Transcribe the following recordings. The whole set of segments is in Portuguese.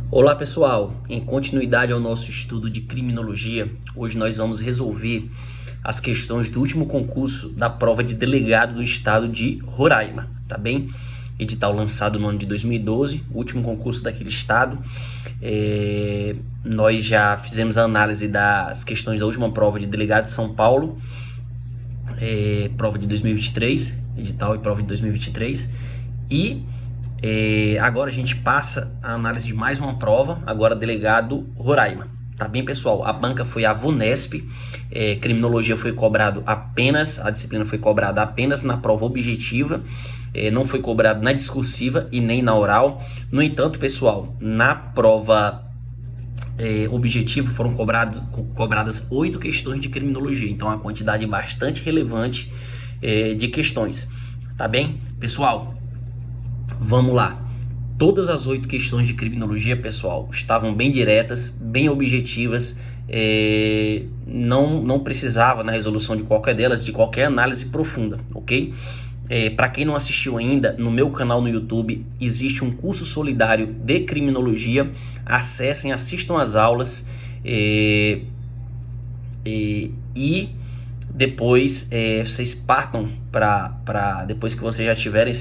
Olá pessoal, em continuidade ao nosso estudo de criminologia, hoje nós vamos resolver as questões do último concurso da prova de delegado do estado de Roraima, tá bem? Edital lançado no ano de 2012, o último concurso daquele estado. Nós já fizemos a análise das questões da última prova de delegado de São Paulo, prova de 2023, edital e prova de 2023, e agora a gente passa a análise de mais uma prova, agora delegado Roraima. Tá bem, pessoal? A banca foi a VUNESP, criminologia foi cobrado apenas, a disciplina foi cobrada apenas na prova objetiva, não foi cobrado na discursiva e nem na oral. No entanto, pessoal, na prova objetivo foram cobradas 8 questões de criminologia, então uma quantidade bastante relevante de questões. Tá bem, pessoal? Vamos lá. Todas as 8 questões de criminologia, pessoal, estavam bem diretas, bem objetivas, não precisava na resolução de qualquer delas, de qualquer análise profunda, ok? Para quem não assistiu ainda, no meu canal no YouTube existe um curso solidário de criminologia. Acessem, assistam as aulas e depois vocês partam para depois que vocês já tiverem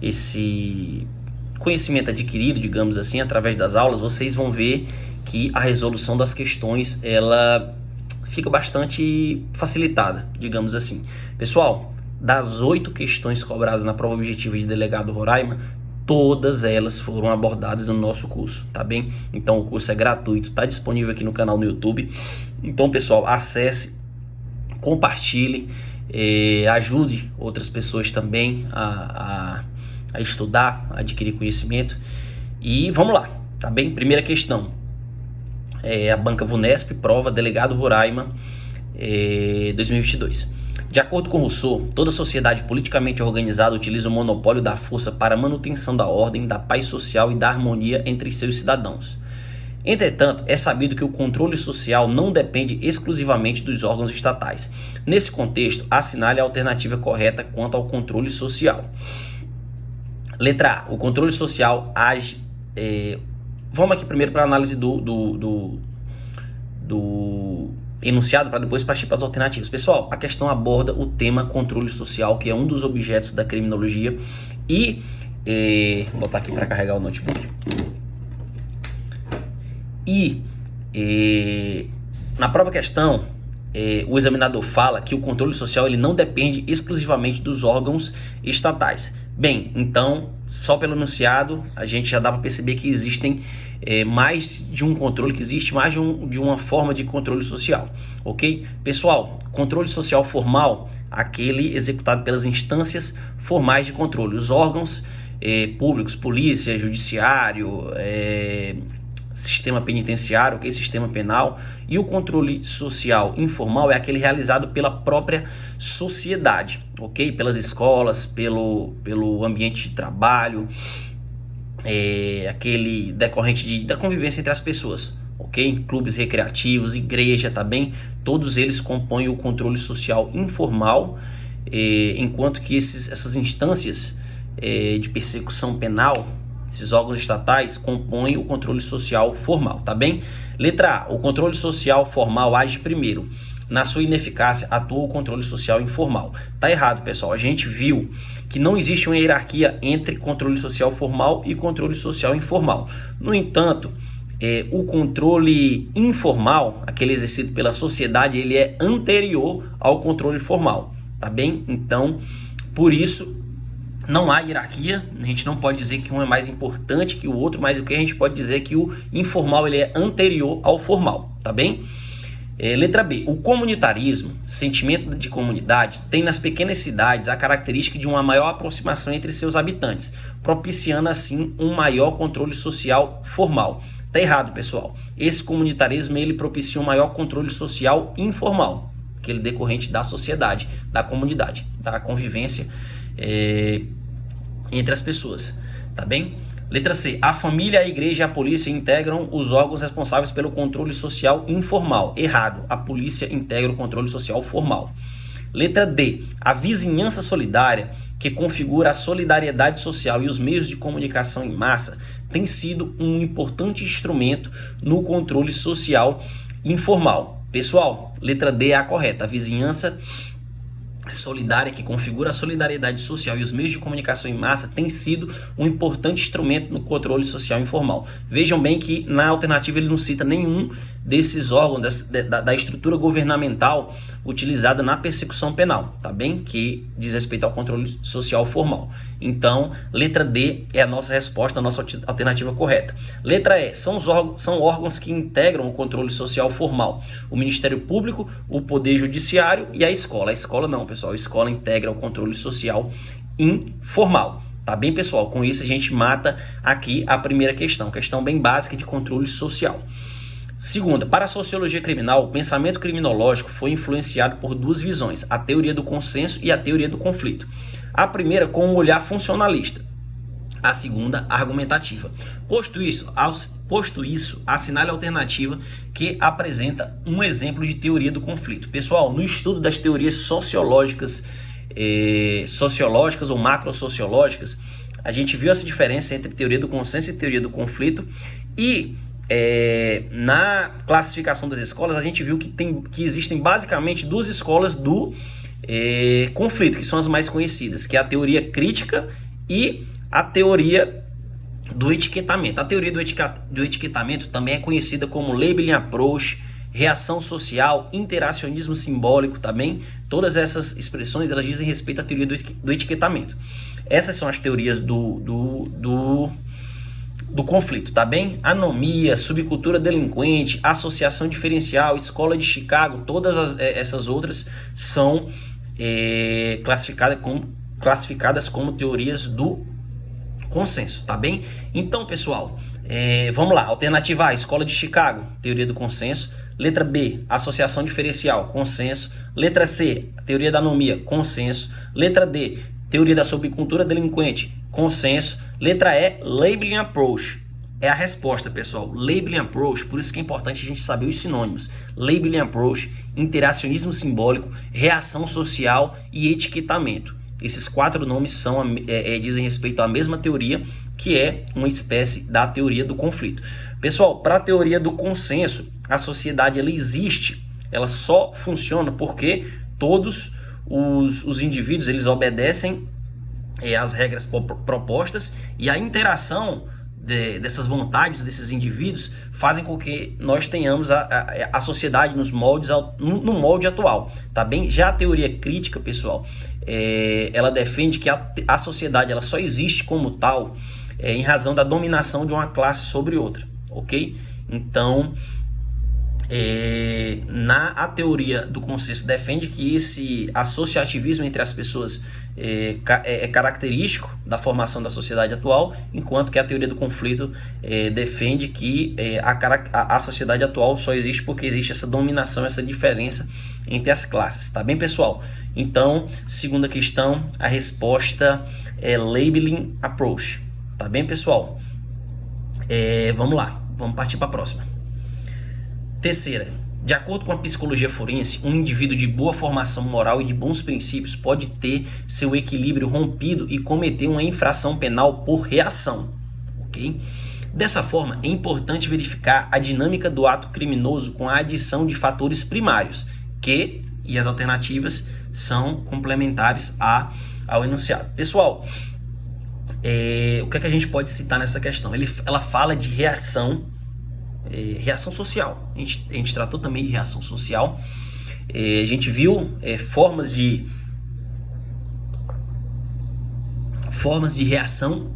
esse conhecimento adquirido, digamos assim, através das aulas, vocês vão ver que a resolução das questões ela fica bastante facilitada, digamos assim. Pessoal, das 8 questões cobradas na prova objetiva de delegado Roraima, todas elas foram abordadas no nosso curso, tá bem? Então o curso é gratuito, tá disponível aqui no canal no YouTube. Então, pessoal, acesse, compartilhe, ajude outras pessoas também a estudar, a adquirir conhecimento. E vamos lá, tá bem? Primeira questão. A banca VUNESP, prova delegado Roraima, 2022. De acordo com Rousseau, toda sociedade politicamente organizada utiliza o monopólio da força para a manutenção da ordem, da paz social e da harmonia entre seus cidadãos. Entretanto, é sabido que o controle social não depende exclusivamente dos órgãos estatais. Nesse contexto, assinale a alternativa correta quanto ao controle social. Letra A. O controle social age... vamos aqui primeiro para a análise do enunciado, para depois partir para as alternativas. Pessoal, a questão aborda o tema controle social, que é um dos objetos da criminologia. E vou botar aqui para carregar o notebook. Na própria questão, o examinador fala que o controle social ele não depende exclusivamente dos órgãos estatais. Bem, então, só pelo enunciado, a gente já dá para perceber que existem mais de um controle, que existe mais de uma forma de controle social, ok? Pessoal, controle social formal, aquele executado pelas instâncias formais de controle, os órgãos públicos, polícia, judiciário, sistema penitenciário, okay? Sistema penal. E o controle social informal é aquele realizado pela própria sociedade, ok? Pelas escolas, pelo ambiente de trabalho, aquele decorrente da convivência entre as pessoas, ok? Clubes recreativos, igreja, tá bem? Todos eles compõem o controle social informal, enquanto que essas instâncias de persecução penal, esses órgãos estatais, compõem o controle social formal, tá bem? Letra A. O controle social formal age primeiro. Na sua ineficácia, atua o controle social informal. Tá errado, pessoal. A gente viu que não existe uma hierarquia entre controle social formal e controle social informal. No entanto, o controle informal, aquele exercido pela sociedade, ele é anterior ao controle formal, tá bem? Então, por isso, não há hierarquia, a gente não pode dizer que um é mais importante que o outro, mas o que a gente pode dizer é que o informal ele é anterior ao formal, tá bem? Letra B. O comunitarismo, sentimento de comunidade, tem nas pequenas cidades a característica de uma maior aproximação entre seus habitantes, propiciando assim um maior controle social formal. Tá errado, pessoal. Esse comunitarismo ele propicia um maior controle social informal, aquele decorrente da sociedade, da comunidade, da convivência entre as pessoas, tá bem? Letra C. A família, a igreja e a polícia integram os órgãos responsáveis pelo controle social informal. Errado. A polícia integra o controle social formal. Letra D. A vizinhança solidária, que configura a solidariedade social e os meios de comunicação em massa, tem sido um importante instrumento no controle social informal. Pessoal, letra D é a correta. A vizinhança solidária, que configura a solidariedade social e os meios de comunicação em massa, tem sido um importante instrumento no controle social informal. Vejam bem que na alternativa ele não cita nenhum desses órgãos da estrutura governamental utilizada na persecução penal, tá bem? Que diz respeito ao controle social formal. Então, letra D é a nossa resposta, a nossa alternativa correta. Letra E, são órgãos que integram o controle social formal. O Ministério Público, o Poder Judiciário e a escola. A escola não, pessoal. A escola integra o controle social informal. Tá bem, pessoal? Com isso a gente mata aqui a primeira questão bem básica de controle social. Segunda, para a sociologia criminal, o pensamento criminológico foi influenciado por duas visões, a teoria do consenso e a teoria do conflito. A primeira com um olhar funcionalista, a segunda argumentativa. Posto isso, assinale a alternativa que apresenta um exemplo de teoria do conflito. Pessoal, no estudo das teorias sociológicas ou macrosociológicas, a gente viu essa diferença entre teoria do consenso e teoria do conflito, e na classificação das escolas a gente viu que existem basicamente duas escolas do conflito, que são as mais conhecidas, que é a teoria crítica e a teoria do etiquetamento. A teoria do etiquetamento também é conhecida como labeling approach, reação social, interacionismo simbólico, também. Todas essas expressões elas dizem respeito à teoria do etiquetamento. Essas são as teorias do conflito, tá bem? Anomia, subcultura delinquente, associação diferencial, escola de Chicago, todas essas outras são classificadas como teorias do consenso, tá bem? Então, pessoal, vamos lá. Alternativa A, escola de Chicago, teoria do consenso. Letra B, associação diferencial, consenso. Letra C, teoria da anomia, consenso. Letra D, teoria da subcultura delinquente, consenso. Letra E, labeling approach. É a resposta, pessoal. Labeling approach, por isso que é importante a gente saber os sinônimos. Labeling approach, interacionismo simbólico, reação social e etiquetamento. Esses quatro nomes dizem respeito à mesma teoria, que é uma espécie da teoria do conflito. Pessoal, para a teoria do consenso, a sociedade ela existe, ela só funciona porque todos os indivíduos eles obedecem às regras propostas, e a interação dessas vontades desses indivíduos fazem com que nós tenhamos a sociedade no molde atual, tá bem? Já a teoria crítica, pessoal, ela defende que a sociedade ela só existe como tal em razão da dominação de uma classe sobre outra, ok? Então, a teoria do consenso defende que esse associativismo entre as pessoas é característico da formação da sociedade atual, enquanto que a teoria do conflito defende que a sociedade atual só existe porque existe essa dominação, essa diferença entre as classes, tá bem, pessoal? Então, segunda questão, a resposta é labeling approach, tá bem, pessoal? Vamos lá, vamos partir para a próxima. Terceira, de acordo com a psicologia forense, um indivíduo de boa formação moral e de bons princípios pode ter seu equilíbrio rompido e cometer uma infração penal por reação, ok? Dessa forma, é importante verificar a dinâmica do ato criminoso com a adição de fatores primários, e as alternativas são complementares ao enunciado. Pessoal, o que é que a gente pode citar nessa questão? Ela fala de reação social. A gente tratou também de reação social. A gente viu formas de reação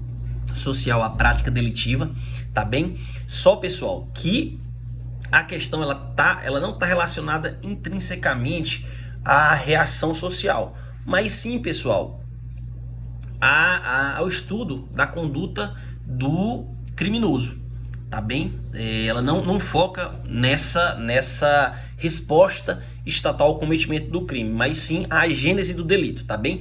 social à prática delitiva, tá bem? Só, pessoal, que a questão ela não está relacionada intrinsecamente à reação social, mas sim, pessoal, ao estudo da conduta do criminoso. Tá bem? Ela não foca nessa resposta estatal ao cometimento do crime, mas sim a gênese do delito, tá bem?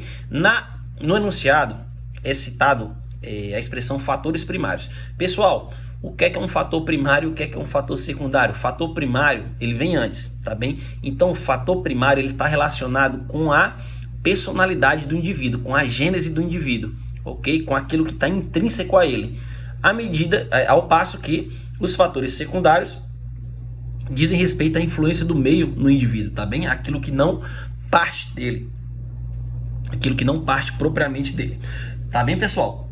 No enunciado é citado a expressão fatores primários. Pessoal, o que é um fator primário e o que é um fator secundário? O fator primário, ele vem antes, tá bem? Então, o fator primário, ele está relacionado com a personalidade do indivíduo, com a gênese do indivíduo, ok? Com aquilo que está intrínseco a ele. ao passo que os fatores secundários dizem respeito à influência do meio no indivíduo, tá bem? Aquilo que não parte dele, aquilo que não parte propriamente dele, tá bem, pessoal?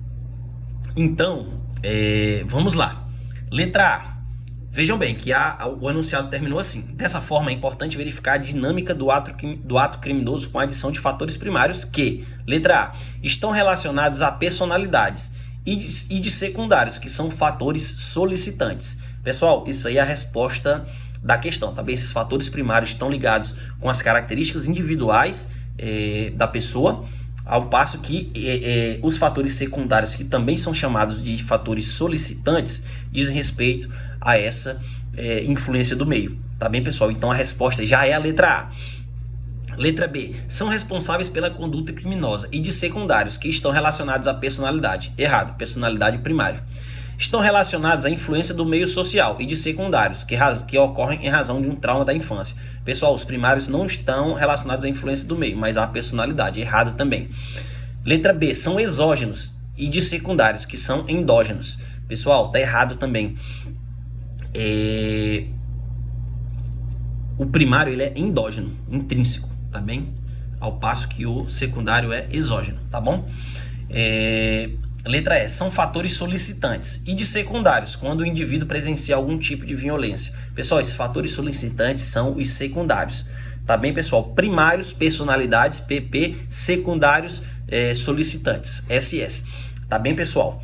Então, vamos lá. Letra A. Vejam bem que o enunciado terminou assim. Dessa forma, é importante verificar a dinâmica do ato criminoso com a adição de fatores primários que, letra A, estão relacionados a personalidades e de secundários, que são fatores solicitantes. Pessoal, isso aí é a resposta da questão, tá bem? Esses fatores primários estão ligados com as características individuais da pessoa, ao passo que os fatores secundários, que também são chamados de fatores solicitantes, dizem respeito a essa influência do meio, tá bem, pessoal? Então a resposta já é a letra A. Letra B. São responsáveis pela conduta criminosa e de secundários, que estão relacionados à personalidade. Errado, personalidade primária. Estão relacionados à influência do meio social e de secundários, que ocorrem em razão de um trauma da infância. Pessoal, os primários não estão relacionados à influência do meio, mas à personalidade. Errado também. Letra B. São exógenos e de secundários, que são endógenos. Pessoal, tá errado também. O primário ele é endógeno, intrínseco, tá bem? Ao passo que o secundário é exógeno, tá bom? Letra E. São fatores solicitantes e de secundários, quando o indivíduo presencia algum tipo de violência. Pessoal, esses fatores solicitantes são os secundários, tá bem, pessoal? Primários, personalidades, PP, secundários, solicitantes, SS. Tá bem, pessoal?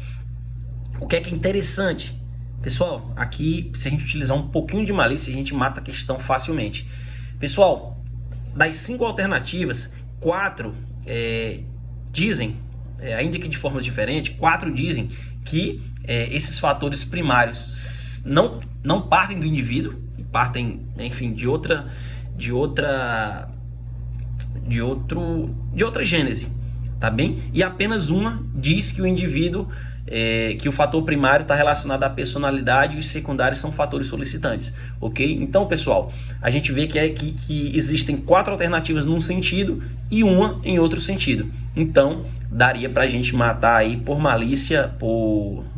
O que é interessante? Pessoal, aqui, se a gente utilizar um pouquinho de malícia, a gente mata a questão facilmente. Pessoal, das 5 alternativas, 4 dizem, ainda que de formas diferentes, 4 dizem que esses fatores primários não partem do indivíduo, e partem, enfim, de outra gênese, tá bem? E apenas uma diz que o indivíduo, que o fator primário está relacionado à personalidade e os secundários são fatores solicitantes, ok? Então, pessoal, a gente vê que existem 4 alternativas num sentido e uma em outro sentido. Então, daria para a gente matar aí por malícia,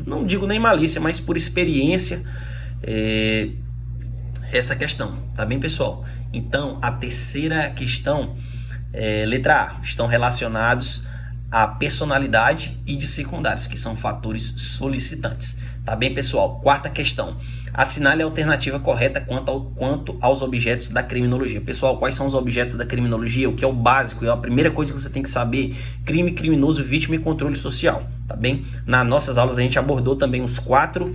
não digo nem malícia, mas por experiência, essa questão, tá bem, pessoal? Então, a terceira questão, letra A, estão relacionados a personalidade e de secundários, que são fatores solicitantes. Tá bem, pessoal? Quarta questão. Assinale a alternativa correta quanto aos objetos da criminologia. Pessoal, quais são os objetos da criminologia? O que é o básico, é a primeira coisa que você tem que saber: crime, criminoso, vítima e controle social. Tá bem? Nas nossas aulas a gente abordou também os quatro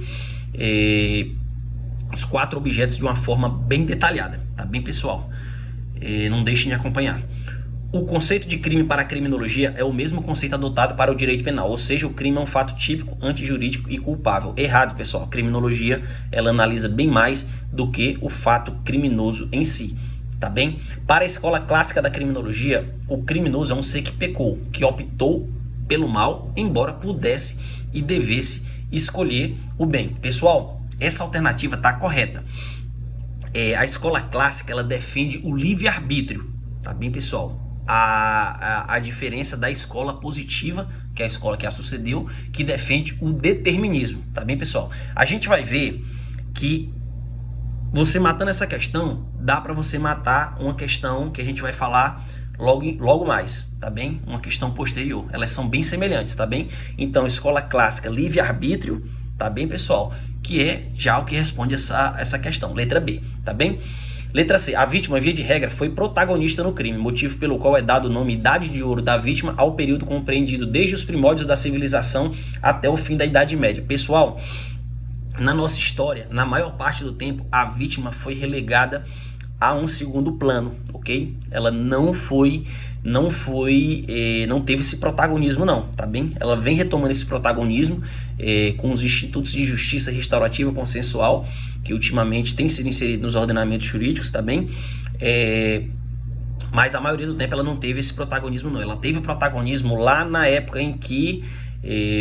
objetos de uma forma bem detalhada. Tá bem, pessoal? Não deixem de acompanhar. O conceito de crime para a criminologia é o mesmo conceito adotado para o direito penal, ou seja, o crime é um fato típico, antijurídico e culpável. Errado, pessoal. A criminologia, ela analisa bem mais do que o fato criminoso em si, tá bem? Para a escola clássica da criminologia, o criminoso é um ser que pecou, que optou pelo mal, embora pudesse e devesse escolher o bem. Pessoal, essa alternativa está correta. A escola clássica, ela defende o livre-arbítrio, tá bem, pessoal? A diferença da escola positiva, que é a escola que a sucedeu, que defende o determinismo, tá bem, pessoal? A gente vai ver que você matando essa questão, dá para você matar uma questão que a gente vai falar logo mais, tá bem? Uma questão posterior. Elas são bem semelhantes, tá bem? Então, escola clássica, livre-arbítrio, tá bem, pessoal? Que é já o que responde essa questão. Letra B, tá bem? Letra C. A vítima, via de regra, foi protagonista no crime, motivo pelo qual é dado o nome Idade de Ouro da vítima ao período compreendido desde os primórdios da civilização até o fim da Idade Média. Pessoal, na nossa história, na maior parte do tempo, a vítima foi relegada a um segundo plano, ok? Ela não teve esse protagonismo não, tá bem? Ela vem retomando esse protagonismo com os institutos de justiça restaurativa consensual, que ultimamente tem sido inserido nos ordenamentos jurídicos, tá bem? Mas a maioria do tempo ela não teve esse protagonismo não. Ela teve o protagonismo lá na época em que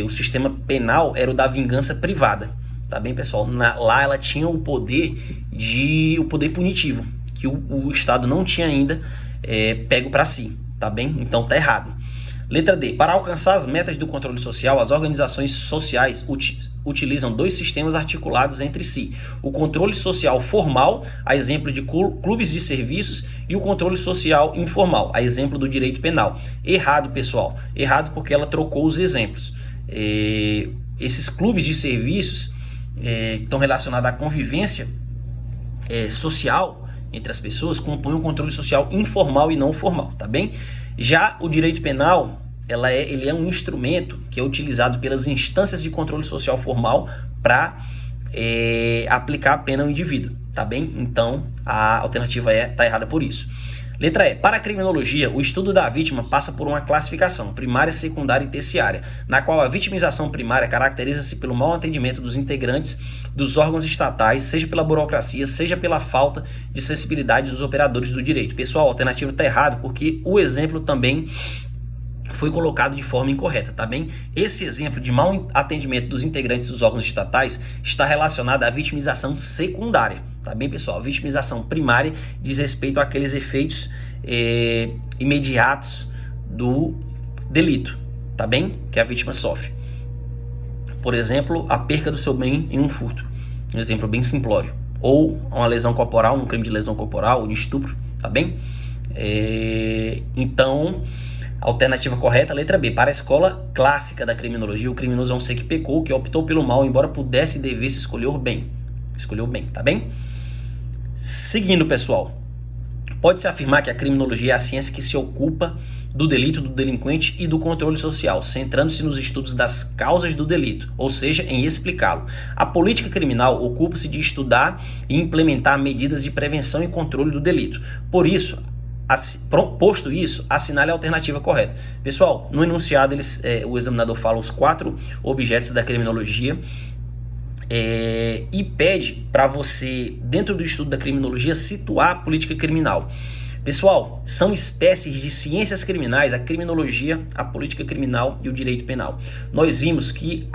o sistema penal era o da vingança privada, tá bem, pessoal? Lá ela tinha o poder punitivo, que o Estado não tinha ainda pego para si, tá bem? Então tá errado. Letra D. Para alcançar as metas do controle social, as organizações sociais utilizam dois sistemas articulados entre si. O controle social formal, a exemplo de clubes de serviços, e o controle social informal, a exemplo do direito penal. Errado, pessoal. Errado porque ela trocou os exemplos. Esses clubes de serviços estão relacionados à convivência social entre as pessoas, compõem um controle social informal e não formal, tá bem? Já o direito penal, ele é um instrumento que é utilizado pelas instâncias de controle social formal para aplicar a pena ao indivíduo, tá bem? Então, a alternativa está errada por isso. Letra E. Para a criminologia, o estudo da vítima passa por uma classificação primária, secundária e terciária, na qual a vitimização primária caracteriza-se pelo mau atendimento dos integrantes dos órgãos estatais, seja pela burocracia, seja pela falta de sensibilidade dos operadores do direito. Pessoal, a alternativa está errada porque o exemplo também foi colocado de forma incorreta, tá bem? Esse exemplo de mau atendimento dos integrantes dos órgãos estatais está relacionado à vitimização secundária, tá bem, pessoal? A vitimização primária diz respeito àqueles efeitos imediatos do delito, tá bem? Que a vítima sofre. Por exemplo, a perca do seu bem em um furto, um exemplo bem simplório. Ou uma lesão corporal, um crime de lesão corporal ou de estupro, tá bem? Então, a alternativa correta, letra B. Para a escola clássica da criminologia, o criminoso é um ser que pecou, que optou pelo mal, embora pudesse e devesse escolher o bem. Escolheu bem, tá bem? Seguindo, pessoal. Pode-se afirmar que a criminologia é a ciência que se ocupa do delito, do delinquente e do controle social, centrando-se nos estudos das causas do delito, ou seja, em explicá-lo. A política criminal ocupa-se de estudar e implementar medidas de prevenção e controle do delito. Por isso, posto isso, assinale a alternativa correta. Pessoal, no enunciado o examinador fala os 4 objetos da criminologia e pede para você, dentro do estudo da criminologia, situar a política criminal. Pessoal, são espécies de ciências criminais, a criminologia, a política criminal e o direito penal. Nós vimos que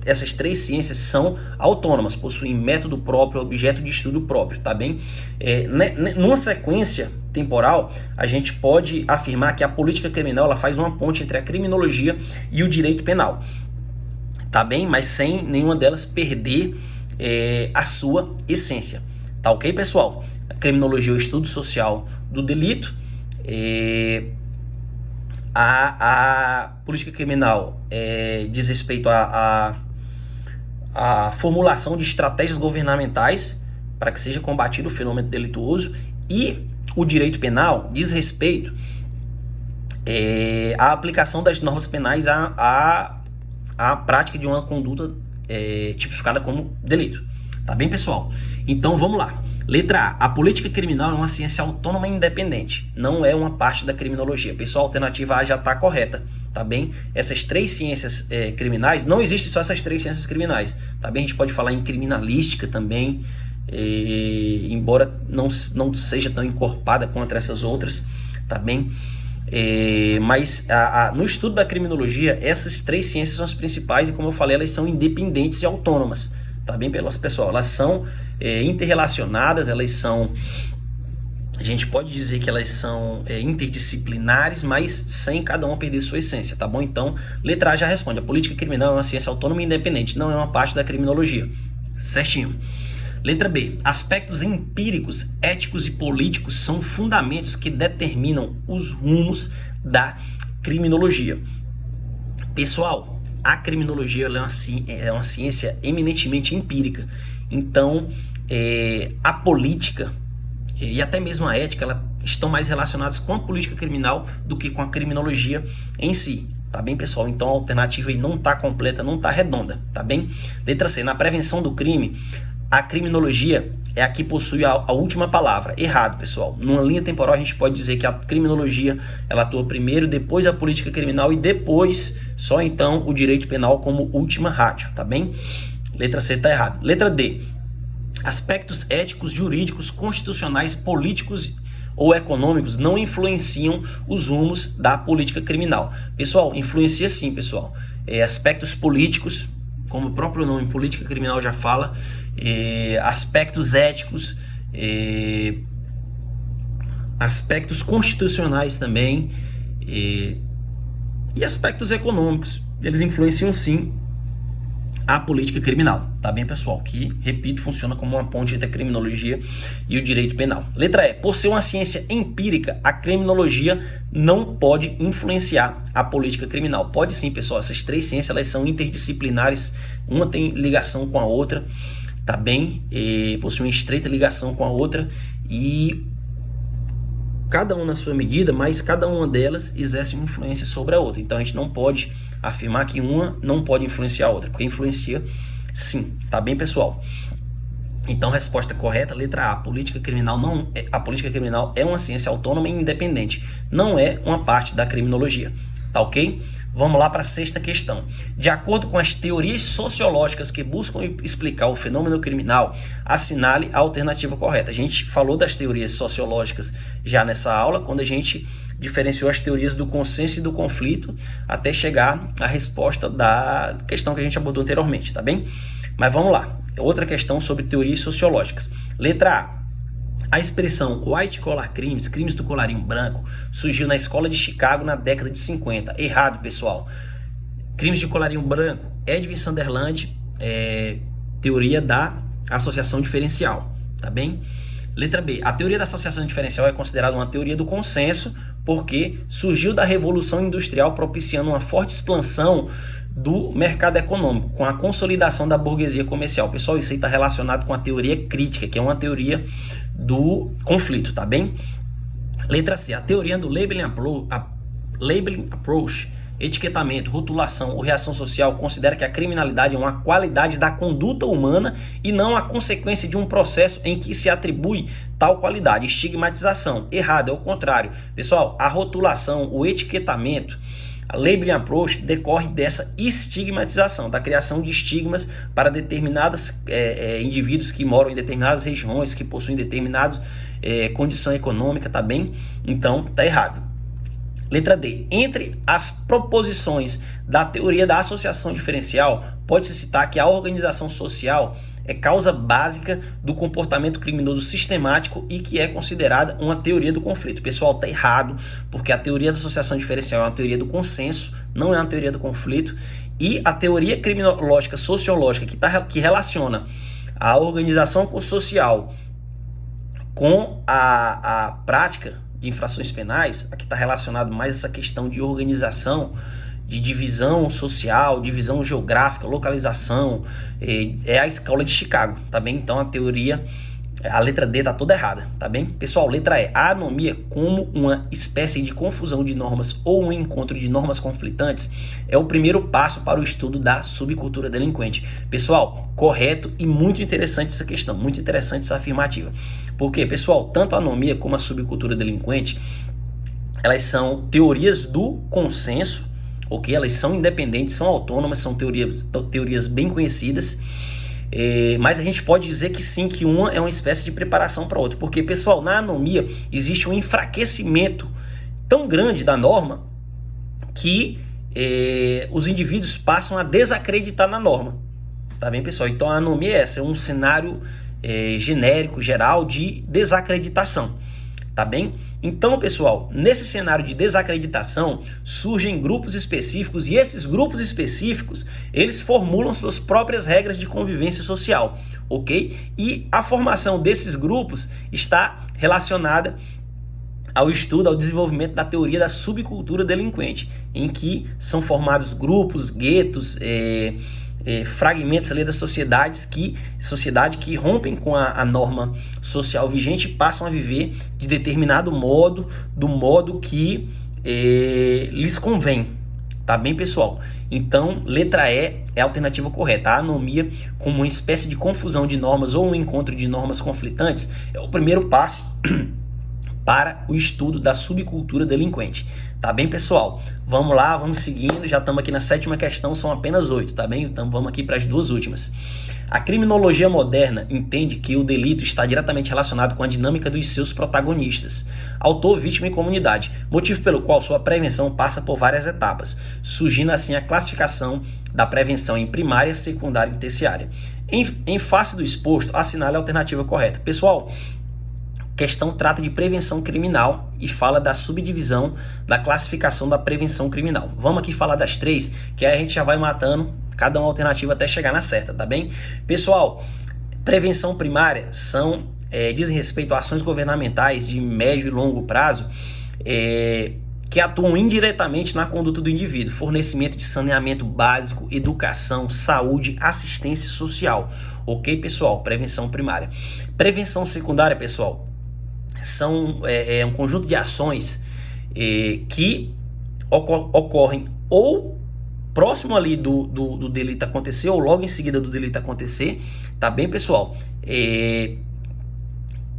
essas 3 ciências são autônomas, possuem método próprio, objeto de estudo próprio, tá bem? Numa sequência temporal, a gente pode afirmar que a política criminal ela faz uma ponte entre a criminologia e o direito penal, tá bem? Mas sem nenhuma delas perder a sua essência, tá ok, pessoal? A criminologia é o estudo social do delito, a política criminal diz respeito à formulação de estratégias governamentais para que seja combatido o fenômeno delituoso, e o direito penal diz respeito à aplicação das normas penais à prática de uma conduta tipificada como delito. Tá bem, pessoal? Então vamos lá. Letra A. A política criminal é uma ciência autônoma e independente, não é uma parte da criminologia. Pessoal, a alternativa A já está correta, tá bem? Essas 3 ciências criminais, não existem só essas 3 ciências criminais, tá bem? A gente pode falar em criminalística também, embora não seja tão encorpada contra essas outras, tá bem? Mas no estudo da criminologia, essas 3 ciências são as principais e, como eu falei, elas são independentes e autônomas, tá bem, pessoal? Elas são interrelacionadas, elas são, a gente pode dizer que elas são interdisciplinares, mas sem cada uma perder sua essência, tá bom? Então, letra A já responde. A política criminal é uma ciência autônoma e independente, não é uma parte da criminologia. Certinho. Letra B. Aspectos empíricos, éticos e políticos são fundamentos que determinam os rumos da criminologia. Pessoal, a criminologia é uma ciência eminentemente empírica. Então, a política e até mesmo a ética, elas estão mais relacionadas com a política criminal do que com a criminologia em si. Tá bem, pessoal? Então a alternativa aí não está completa, não está redonda, tá bem? Letra C. Na prevenção do crime, a criminologia é a que possui a última palavra. Errado, pessoal. Numa linha temporal, a gente pode dizer que a criminologia ela atua primeiro, depois a política criminal e depois, só então, o direito penal como última ratio, tá bem? Letra C está errado. Letra D. Aspectos éticos, jurídicos, constitucionais, políticos ou econômicos não influenciam os rumos da política criminal. Pessoal, influencia sim, pessoal. Aspectos políticos, como o próprio nome política criminal já fala, aspectos éticos, aspectos constitucionais também, E aspectos econômicos, eles influenciam sim a política criminal, tá bem, pessoal? Que, repito, funciona como uma ponte entre a criminologia e o direito penal. Letra E. Por ser uma ciência empírica, a criminologia não pode influenciar a política criminal. Pode sim, pessoal. Essas três ciências, elas são interdisciplinares, uma tem ligação com a outra, tá bem? Possui uma estreita ligação com a outra e cada uma na sua medida, mas cada uma delas exerce uma influência sobre a outra. Então a gente não pode afirmar que uma não pode influenciar a outra, porque influencia sim, tá bem, pessoal? Então, resposta correta, letra A. A política criminal é uma ciência autônoma e independente, não é uma parte da criminologia, tá ok? Vamos lá para a sexta questão. De acordo com as teorias sociológicas que buscam explicar o fenômeno criminal, assinale a alternativa correta. A gente falou das teorias sociológicas já nessa aula, quando a gente diferenciou as teorias do consenso e do conflito, até chegar à resposta da questão que a gente abordou anteriormente, tá bem? Mas vamos lá. Outra questão sobre teorias sociológicas. Letra A. A expressão white collar crimes, crimes do colarinho branco, surgiu na escola de Chicago na década de 50. Errado, pessoal. Crimes de colarinho branco, Edwin Sutherland, teoria da associação diferencial, tá bem? Letra B. A teoria da associação diferencial é considerada uma teoria do consenso porque surgiu da Revolução Industrial propiciando uma forte expansão do mercado econômico, com a consolidação da burguesia comercial. Pessoal, isso aí está relacionado com a teoria crítica, que é uma teoria do conflito, tá bem? Letra C. A teoria do labeling approach, etiquetamento, rotulação ou reação social considera que a criminalidade é uma qualidade da conduta humana e não a consequência de um processo em que se atribui tal qualidade. Estigmatização. Errado, é o contrário. Pessoal, a rotulação, o etiquetamento, a labeling approach decorre dessa estigmatização, da criação de estigmas para determinados indivíduos que moram em determinadas regiões, que possuem determinada condição econômica, tá bem? Então, tá errado. Letra D. Entre as proposições da teoria da associação diferencial, pode-se citar que a organização social é causa básica do comportamento criminoso sistemático e que é considerada uma teoria do conflito. Pessoal, tá errado, porque a teoria da associação diferencial é uma teoria do consenso, não é uma teoria do conflito, e a teoria criminológica sociológica que relaciona a organização social com a prática de infrações penais, aqui está relacionado mais essa questão de organização, de divisão social, divisão geográfica, localização, é a escola de Chicago, tá bem? Então a letra D tá toda errada, tá bem? Pessoal, letra E. A anomia como uma espécie de confusão de normas ou um encontro de normas conflitantes é o primeiro passo para o estudo da subcultura delinquente. Pessoal, correto e muito interessante essa questão, muito interessante essa afirmativa. Porque, pessoal, tanto a anomia como a subcultura delinquente, elas são teorias do consenso, ok? Elas são independentes, são autônomas, são teorias bem conhecidas, mas a gente pode dizer que sim, que uma é uma espécie de preparação para outra, porque, pessoal, na anomia existe um enfraquecimento tão grande da norma que os indivíduos passam a desacreditar na norma, tá bem, pessoal? Então a anomia é essa, é um cenário genérico, geral de desacreditação. Tá bem? Então, pessoal, nesse cenário de desacreditação surgem grupos específicos e esses grupos específicos, eles formulam suas próprias regras de convivência social, ok? E a formação desses grupos está relacionada ao estudo, ao desenvolvimento da teoria da subcultura delinquente, em que são formados grupos, guetos, fragmentos ali das sociedade que rompem com a norma social vigente e passam a viver de determinado modo, do modo que lhes convém, tá bem, pessoal? Então, letra E é a alternativa correta. A anomia, como uma espécie de confusão de normas ou um encontro de normas conflitantes, é o primeiro passo para o estudo da subcultura delinquente. Tá bem, pessoal? Vamos lá, vamos seguindo. Já estamos aqui na sétima questão, são apenas 8, tá bem? Então vamos aqui para as duas últimas. A criminologia moderna entende que o delito está diretamente relacionado com a dinâmica dos seus protagonistas, autor, vítima e comunidade, motivo pelo qual sua prevenção passa por várias etapas, surgindo assim a classificação da prevenção em primária, secundária e terciária. Em face do exposto, assinale a alternativa correta. Pessoal, questão trata de prevenção criminal e fala da subdivisão da classificação da prevenção criminal. Vamos aqui falar das três, que aí a gente já vai matando cada uma alternativa até chegar na certa, tá bem? Pessoal, prevenção primária dizem respeito a ações governamentais de médio e longo prazo que atuam indiretamente na conduta do indivíduo, fornecimento de saneamento básico, educação, saúde, assistência social. Ok, pessoal? Prevenção primária. Prevenção secundária, pessoal, são um conjunto de ações que ocorrem ou próximo ali do delito acontecer ou logo em seguida do delito acontecer, tá bem, pessoal?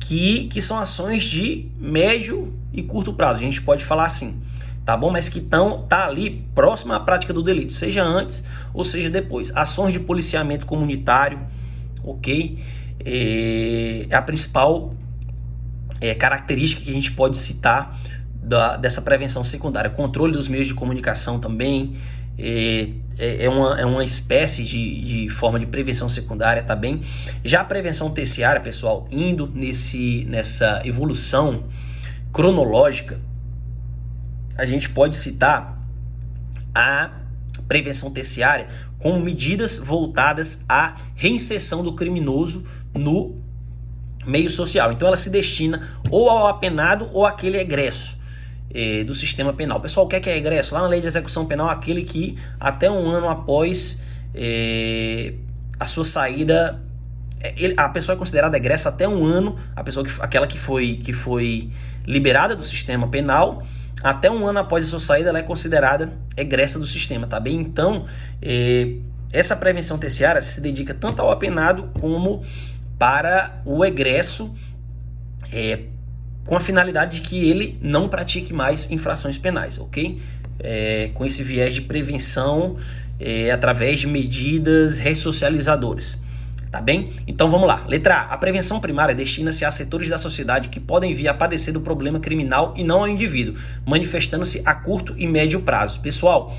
Que são ações de médio e curto prazo, a gente pode falar assim, tá bom? Mas que tá ali próximo à prática do delito, seja antes ou seja depois. Ações de policiamento comunitário, ok? A principal característica que a gente pode citar dessa prevenção secundária. Controle dos meios de comunicação também é uma espécie de forma de prevenção secundária, tá bem? Já a prevenção terciária, pessoal, indo nessa evolução cronológica, a gente pode citar a prevenção terciária como medidas voltadas à reinserção do criminoso no meio social. Então ela se destina ou ao apenado ou àquele egresso do sistema penal. Pessoal, o que é egresso? Lá na lei de execução penal, aquele que até um ano após a sua saída, a pessoa é considerada egressa até um ano, aquela que foi liberada do sistema penal, até um ano após a sua saída, ela é considerada egressa do sistema, tá bem? Então, essa prevenção terciária se dedica tanto ao apenado como para o egresso, com a finalidade de que ele não pratique mais infrações penais, ok? Com esse viés de prevenção através de medidas ressocializadoras, tá bem? Então vamos lá. Letra A. A prevenção primária destina-se a setores da sociedade que podem vir a padecer do problema criminal e não ao indivíduo, manifestando-se a curto e médio prazo. Pessoal,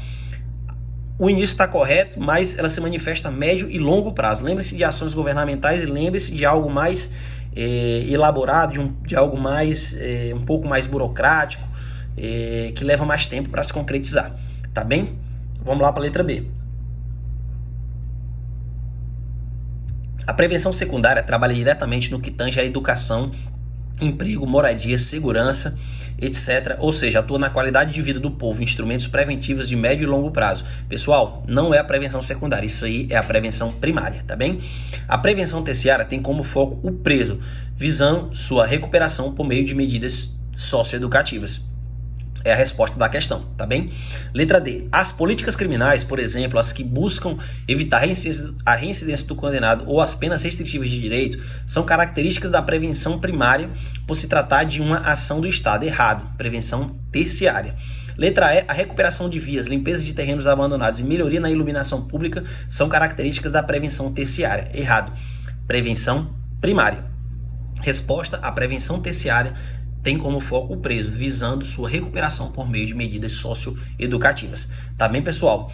o início está correto, mas ela se manifesta a médio e longo prazo. Lembre-se de ações governamentais e lembre-se de algo mais elaborado, de algo mais um pouco mais burocrático, que leva mais tempo para se concretizar, tá bem? Vamos lá para a letra B. A prevenção secundária trabalha diretamente no que tange à educação, emprego, moradia, segurança, etc. Ou seja, atua na qualidade de vida do povo, instrumentos preventivos de médio e longo prazo. Pessoal, não é a prevenção secundária, isso aí é a prevenção primária, tá bem? A prevenção terciária tem como foco o preso, visando sua recuperação por meio de medidas socioeducativas. É a resposta da questão, tá bem? Letra D. As políticas criminais, por exemplo, as que buscam evitar a reincidência do condenado ou as penas restritivas de direito, são características da prevenção primária por se tratar de uma ação do Estado. Errado. Prevenção terciária. Letra E. A recuperação de vias, limpeza de terrenos abandonados e melhoria na iluminação pública são características da prevenção terciária. Errado. Prevenção primária. Resposta. A prevenção terciária tem como foco o preso, visando sua recuperação por meio de medidas socioeducativas. Tá bem, pessoal?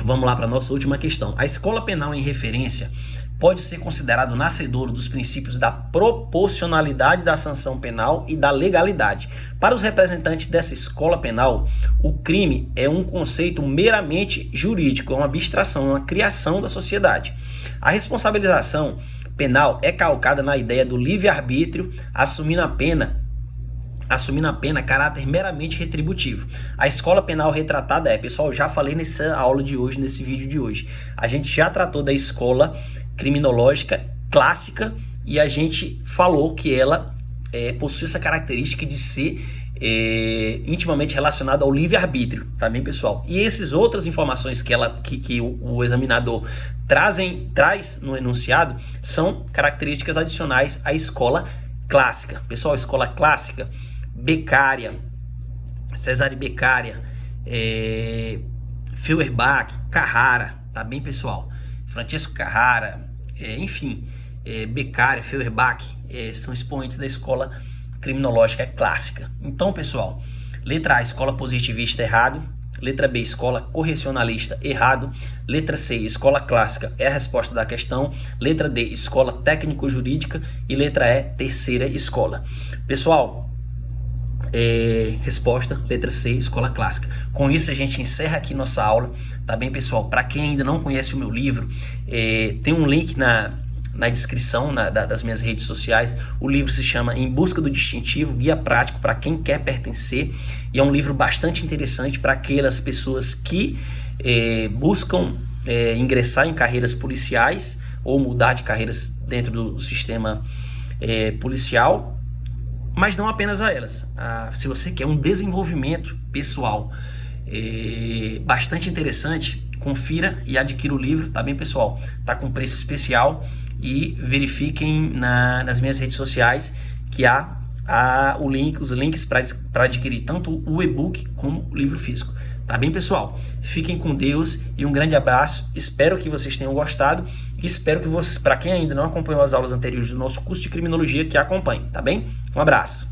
Vamos lá para a nossa última questão. A escola penal em referência pode ser considerado nascedouro dos princípios da proporcionalidade da sanção penal e da legalidade. Para os representantes dessa escola penal, o crime é um conceito meramente jurídico, é uma abstração, é uma criação da sociedade. A responsabilização penal é calcada na ideia do livre-arbítrio, assumindo a pena caráter meramente retributivo. A escola penal retratada pessoal, eu já falei nessa aula de hoje, nesse vídeo de hoje, a gente já tratou da escola criminológica clássica e a gente falou que ela possui essa característica de ser intimamente relacionada ao livre-arbítrio, tá bem, pessoal? E essas outras informações que o examinador traz no enunciado são características adicionais à escola clássica. Pessoal, escola clássica, Beccaria, Cesare Beccaria, Feuerbach, Carrara, tá bem, pessoal? Francesco Carrara, enfim, Beccaria, Feuerbach, são expoentes da escola criminológica clássica. Então, pessoal, letra A, escola positivista, errado. Letra B, escola correcionalista, errado. Letra C, escola clássica, é a resposta da questão. Letra D, escola técnico-jurídica. E letra E, terceira escola. Pessoal, resposta, letra C, escola clássica. Com isso a gente encerra aqui nossa aula, tá bem, pessoal? Para quem ainda não conhece o meu livro, tem um link na descrição das minhas redes sociais. O livro se chama Em Busca do Distintivo, guia prático para quem quer pertencer, e é um livro bastante interessante para aquelas pessoas que buscam ingressar em carreiras policiais ou mudar de carreiras dentro do sistema policial, mas não apenas a elas. Se você quer um desenvolvimento pessoal bastante interessante, confira e adquira o livro, tá bem, pessoal? Tá com preço especial, e verifiquem nas minhas redes sociais que há os links para adquirir tanto o e-book como o livro físico. Tá bem, pessoal? Fiquem com Deus e um grande abraço. Espero que vocês tenham gostado e espero que vocês, para quem ainda não acompanhou as aulas anteriores do nosso curso de criminologia, que acompanhe, tá bem? Um abraço.